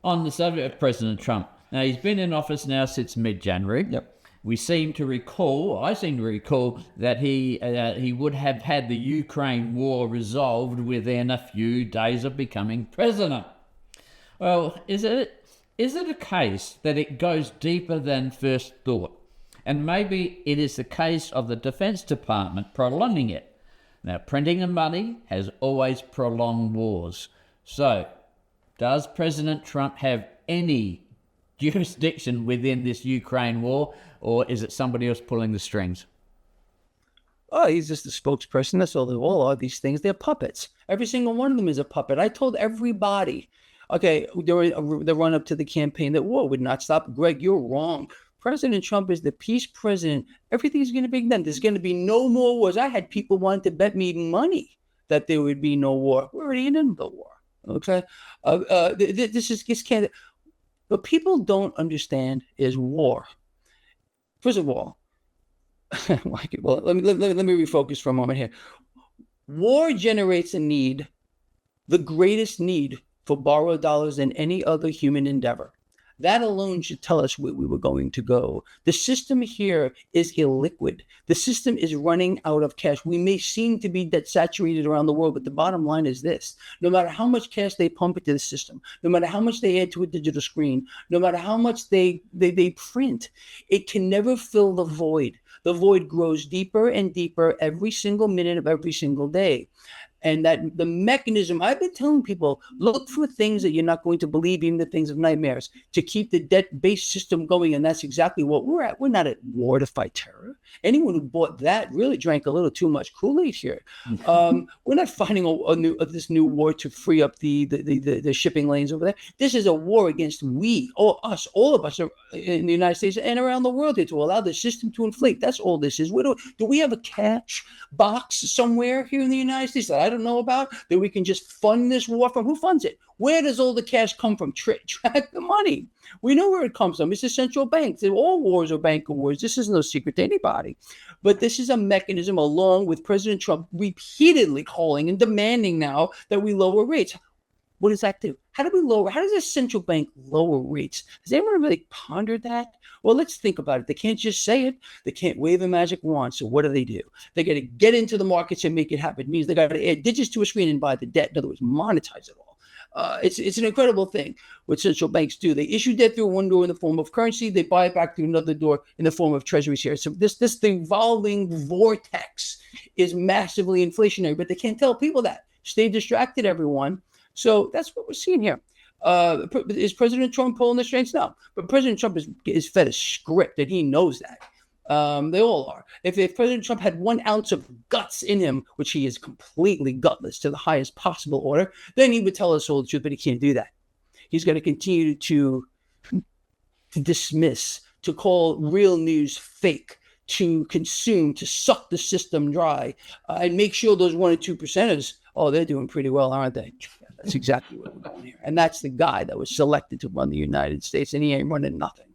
on the subject of President Trump. Now, he's been in office now since mid-January. Yep. I seem to recall that he would have had the Ukraine war resolved within a few days of becoming president. Well, is it a case that it goes deeper than first thought? And maybe it is the case of the Defense Department prolonging it. Now, printing the money has always prolonged wars. So, does President Trump have any jurisdiction within this Ukraine war, or is it somebody else pulling the strings? Oh, he's just a spokesperson. That's all they all are. These things, they're puppets. Every single one of them is a puppet. I told everybody, okay, during the run up to the campaign, that war would not stop. Greg, you're wrong. President Trump is the peace president. Everything's going to be done. There's going to be no more wars. I had people wanting to bet me money that there would be no war. We're already in the war. Okay, this can't. What people don't understand is war. First of all, well, let me refocus for a moment here. War generates a need, the greatest need for borrowed dollars than any other human endeavor. That alone should tell us where we were going to go. The system here is illiquid. The system is running out of cash. We may seem to be debt saturated around the world, but the bottom line is this. No matter how much cash they pump into the system, no matter how much they add to a digital screen, no matter how much they print, it can never fill the void. The void grows deeper and deeper every single minute of every single day. And that the mechanism, I've been telling people, look for things that you're not going to believe, even the things of nightmares, to keep the debt-based system going. And that's exactly what we're at. We're not at war to fight terror. Anyone who bought that really drank a little too much Kool-Aid here. We're not fighting this new war to free up the shipping lanes over there. This is a war against all of us in the United States and around the world here, to allow the system to inflate. That's all this is. Do we have a cash box somewhere here in the United States that I don't know about, that we can just fund this war from? Who funds it? Where does all the cash come from? Track the money. We know where it comes from. It's the central banks. All wars are bank wars. This is no secret to anybody. But this is a mechanism, along with President Trump repeatedly calling and demanding now that we lower rates. What does that do? How does a central bank lower rates? Has anyone really pondered that? Well, let's think about it. They can't just say it. They can't wave a magic wand. So what do? They got to get into the markets and make it happen. It means they got to add digits to a screen and buy the debt. In other words, monetize it all. It's an incredible thing what central banks do. They issue debt through one door in the form of currency. They buy it back through another door in the form of treasury shares. So this evolving vortex is massively inflationary, but they can't tell people that. Stay distracted, everyone. So that's what we're seeing here. Is President Trump pulling the strings? No. But President Trump is fed a script, and he knows that. They all are. If President Trump had 1 ounce of guts in him, which he is completely gutless to the highest possible order, then he would tell us all the truth, but he can't do that. He's going to continue to dismiss, to call real news fake, to consume, to suck the system dry, and make sure those 1 or 2%ers, they're doing pretty well, aren't they? That's exactly what we're going here. And that's the guy that was selected to run the United States, and he ain't running nothing.